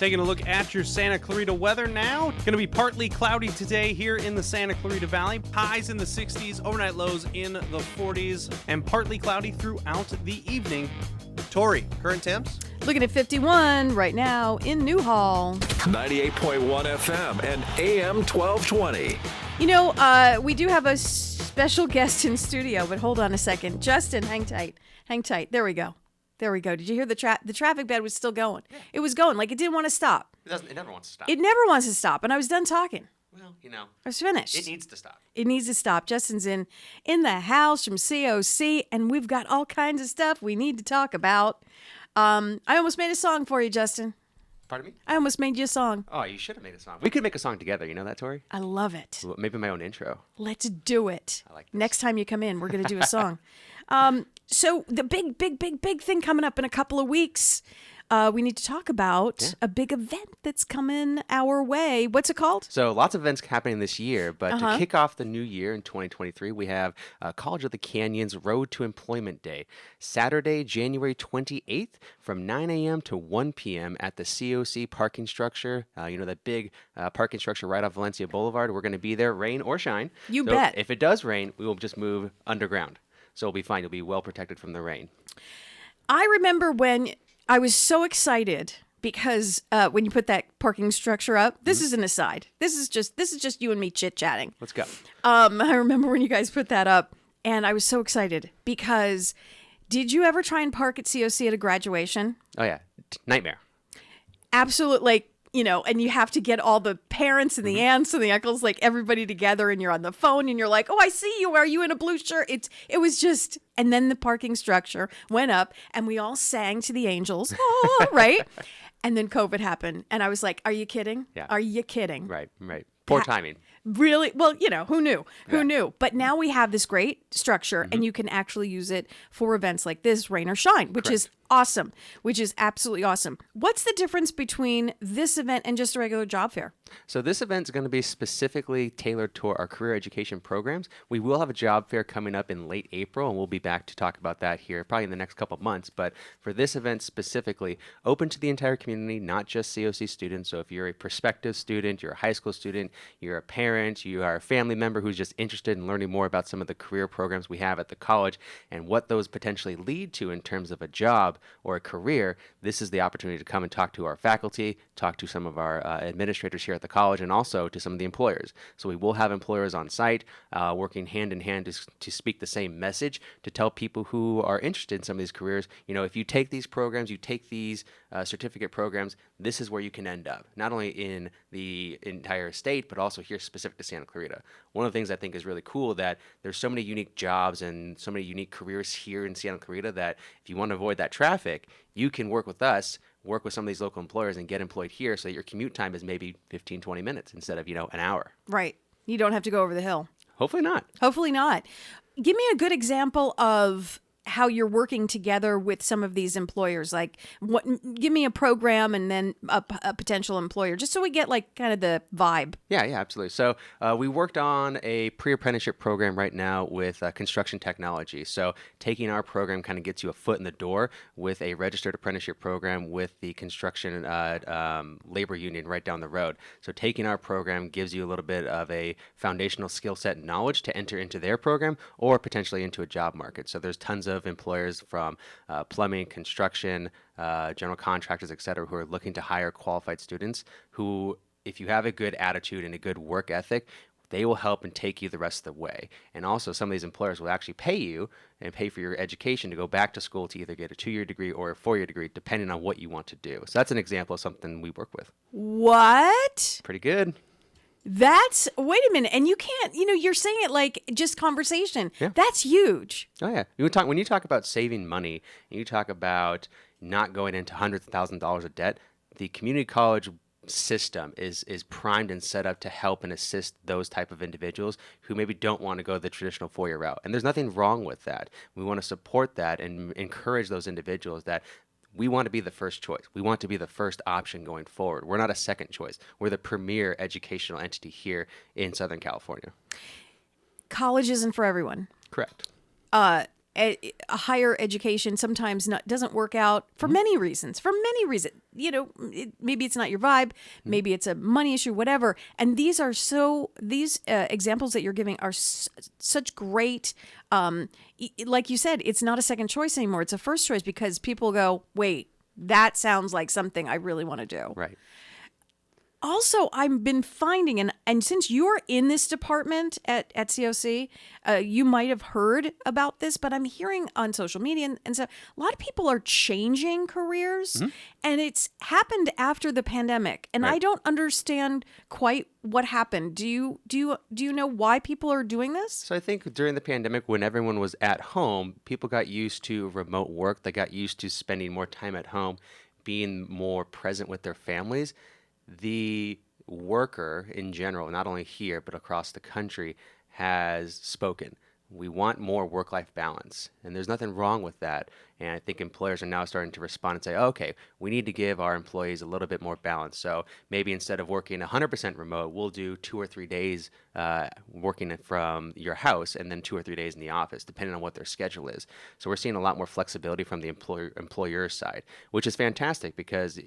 Taking a look at your Santa Clarita weather now. Going to be partly cloudy today here in the Santa Clarita Valley. Highs in the 60s, overnight lows in the 40s, and partly cloudy throughout the evening. Tori, current temps? Looking at 51 right now in Newhall. 98.1 FM and AM 1220. You know, we do have a special guest in studio, but hold on a second. Justin, hang tight. Hang tight. There we go. There we go. Did you hear the traffic bed was still going? Yeah. It was going like it didn't want to stop. It never wants to stop. It never wants to stop, and I was done talking. Well, I was finished. It needs to stop. It needs to stop. Justin's in the house from COC, and we've got all kinds of stuff we need to talk about. I almost made a song for you, Justin. Pardon me? I almost made you a song. Oh, you should have made a song. We could make a song together. You know that, Tori? I love it. Maybe my own intro. Let's do it. I like this. Next time you come in, we're going to do a song. So the big thing coming up in a couple of weeks, we need to talk about a big event that's coming our way. What's it called? So lots of events happening this year, but to kick off the new year in 2023, we have College of the Canyons Road to Employment Day, Saturday, January 28th from 9 a.m. to 1 p.m. at the COC parking structure. That big parking structure right off Valencia Boulevard. We're going to be there, rain or shine. You bet. If it does rain, we will just move underground. So it'll be fine. You'll be well protected from the rain. I remember when I was so excited because when you put that parking structure up, this is an aside. This is just you and me chit-chatting. Let's go. I remember when you guys put that up, and I was so excited because did you ever try and park at COC at a graduation? Oh, yeah. Nightmare. Absolutely. And you have to get all the parents and the aunts and the uncles, like everybody together, and you're on the phone and you're like, oh, I see you. Are you in a blue shirt? It was just, and then the parking structure went up and we all sang to the angels, oh, right? And then COVID happened. And I was like, are you kidding? Yeah. Are you kidding? Right. Poor timing. Really? Well, who knew? Who knew? But now we have this great structure and you can actually use it for events like this, rain or shine, which is awesome, which is absolutely awesome. What's the difference between this event and just a regular job fair? So this event is going to be specifically tailored to our career education programs. We will have a job fair coming up in late April, and we'll be back to talk about that here probably in the next couple of months. But for this event specifically, open to the entire community, not just COC students. So if you're a prospective student, you're a high school student, you're a parent, you are a family member who's just interested in learning more about some of the career programs we have at the college and what those potentially lead to in terms of a job or a career, this is the opportunity to come and talk to our faculty, talk to some of our administrators here at the college, and also to some of the employers. So we will have employers on site working hand in hand to speak the same message, to tell people who are interested in some of these careers, if you take these programs, you take these certificate programs, this is where you can end up, not only in the entire state, but also here specific to Santa Clarita. One of the things I think is really cool that there's so many unique jobs and so many unique careers here in Santa Clarita that if you want to avoid that traffic, you can work with us, work with some of these local employers and get employed here so that your commute time is maybe 15, 20 minutes instead of, an hour. Right. You don't have to go over the hill. Hopefully not. Hopefully not. Give me a good example of how you're working together with some of these employers. Like, give me a program and then a potential employer, just so we get like kind of the vibe. Yeah, absolutely. So we worked on a pre-apprenticeship program right now with construction technology. So taking our program kind of gets you a foot in the door with a registered apprenticeship program with the construction labor union right down the road. So taking our program gives you a little bit of a foundational skill set and knowledge to enter into their program or potentially into a job market. So there's tons of employers from plumbing, construction, general contractors, et cetera, who are looking to hire qualified students who, if you have a good attitude and a good work ethic, they will help and take you the rest of the way. And also some of these employers will actually pay you and pay for your education to go back to school to either get a 2-year degree or a 4-year degree, depending on what you want to do. So that's an example of something we work with. What? Pretty good. Wait a minute. And you can't, you're saying it like just conversation. Yeah. That's huge. Oh, yeah. When you talk about saving money, and you talk about not going into hundreds of thousands of dollars of debt, the community college system is primed and set up to help and assist those type of individuals who maybe don't want to go the traditional 4-year route. And there's nothing wrong with that. We want to support that and encourage those individuals that we want to be the first choice. We want to be the first option going forward. We're not a second choice. We're the premier educational entity here in Southern California. College isn't for everyone. Correct. a higher education sometimes doesn't work out for many reasons. Maybe it's not your vibe, maybe it's a money issue, whatever. And these examples that you're giving are such great. Like you said, it's not a second choice anymore; it's a first choice because people go, "Wait, that sounds like something I really want to do." Right. Also, I've been finding, and since you're in this department at COC, you might have heard about this, but I'm hearing on social media and so a lot of people are changing careers, and it's happened after the pandemic, and Right. I don't understand quite what happened. Do you know why people are doing this? So I think during the pandemic, when everyone was at home, people got used to remote work. They got used to spending more time at home, being more present with their families. The worker in general, not only here, but across the country, has spoken. We want more work-life balance, and there's nothing wrong with that. And I think employers are now starting to respond and say, okay, we need to give our employees a little bit more balance. So maybe instead of working 100% remote, we'll do 2 or 3 days working from your house and then 2 or 3 days in the office, depending on what their schedule is. So we're seeing a lot more flexibility from the employer side, which is fantastic because,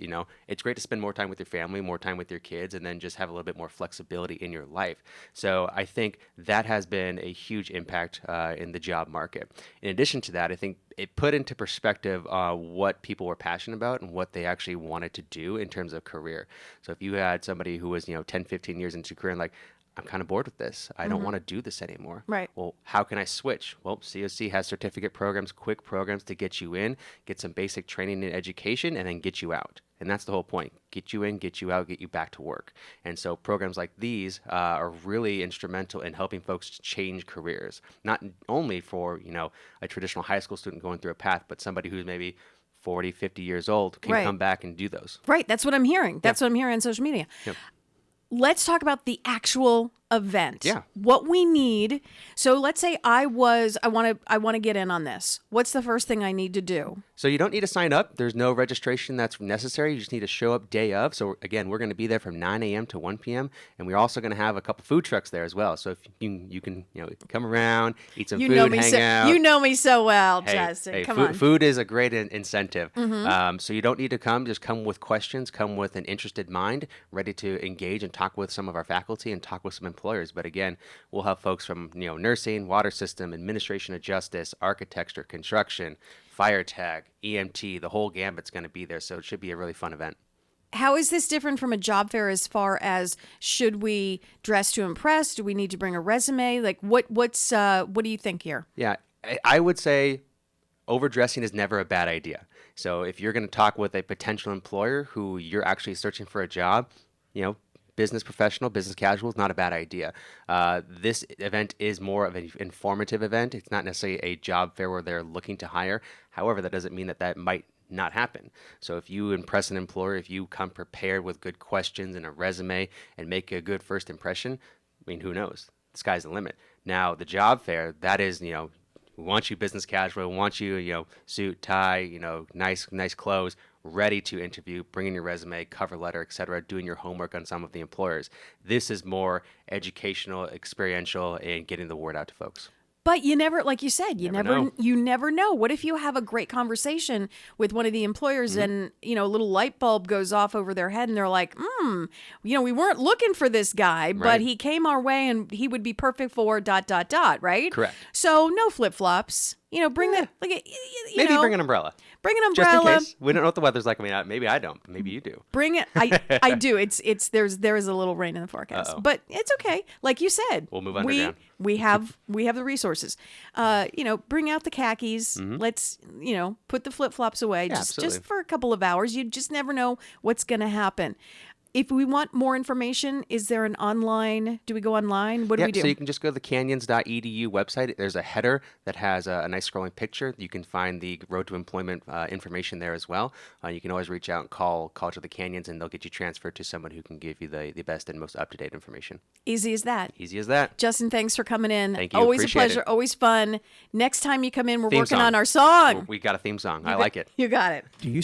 it's great to spend more time with your family, more time with your kids, and then just have a little bit more flexibility in your life. So I think that has been a huge impact in the job market. In addition to that, I think it put into perspective what people were passionate about and what they actually wanted to do in terms of career. So if you had somebody who was, 10, 15 years into career and like, I'm kind of bored with this. I don't want to do this anymore. Right. Well, how can I switch? Well, COC has certificate programs, quick programs to get you in, get some basic training and education, and then get you out. And that's the whole point. Get you in, get you out, get you back to work. And so programs like these are really instrumental in helping folks change careers, not only for, a traditional high school student going through a path, but somebody who's maybe 40, 50 years old can Right. come back and do those. Right. That's what I'm hearing. That's what I'm hearing on social media. Yep. Let's talk about the actual event. Yeah. What we need. So let's say I want to get in on this. What's the first thing I need to do? So you don't need to sign up. There's no registration that's necessary. You just need to show up day of. So again, we're going to be there from 9 a.m. to 1 p.m. And we're also going to have a couple food trucks there as well. So if you can come around, eat some food, hang out. You know me so well, Hey, Justin. hey, Come on. Food is a great incentive. So you don't need to come. Just come with questions. Come with an interested mind, ready to engage and talk with some of our faculty and talk with some employers. But again, we'll have folks from nursing, water system, administration of justice, architecture, construction, fire tech, EMT. The whole gambit's going to be there. So it should be a really fun event. How is this different from a job fair as far as should we dress to impress? Do we need to bring a resume? Like what do you think here? Yeah, I would say overdressing is never a bad idea. So if you're going to talk with a potential employer who you're actually searching for a job, business professional, business casual is not a bad idea. This event is more of an informative event. It's not necessarily a job fair where they're looking to hire. However, that doesn't mean that might not happen. So if you impress an employer, if you come prepared with good questions and a resume and make a good first impression, who knows? The sky's the limit. Now, the job fair, that is, we want you business casual, we want you, suit, tie, nice clothes, ready to interview, bringing your resume, cover letter, etc., doing your homework on some of the employers. This is more educational, experiential, and getting the word out to folks. But you never, like you said, you Never never know. What if you have a great conversation with one of the employers and, a little light bulb goes off over their head and they're like, we weren't looking for this guy, but Right. he came our way and he would be perfect for ... right? Correct. So no flip-flops. Bring that, Maybe bring an umbrella. Bring an Just umbrella. in case. We don't know what the weather's like. Maybe I don't. Maybe you do. Bring it. I do. There is a little rain in the forecast, Uh-oh. but it's okay. Like you said, We'll move underground. We have the resources. Bring out the khakis. Mm-hmm. Let's put the flip flops away. Yeah, just absolutely. for a couple of hours. You just never know what's going to happen. If we want more information, is there an online? Do we go online? What do we do? So you can just go to the canyons.edu website. There's a header that has a nice scrolling picture. You can find the Road to Employment information there as well. You can always reach out and call to the Canyons, and they'll get you transferred to someone who can give you the best and most up-to-date information. Easy as that. Easy as that. Justin, thanks for coming in. Thank you. Always Appreciate a pleasure. it. Always fun. Next time you come in, we're Theme working song. on our song. We got a theme song. I like it. You got it. Do you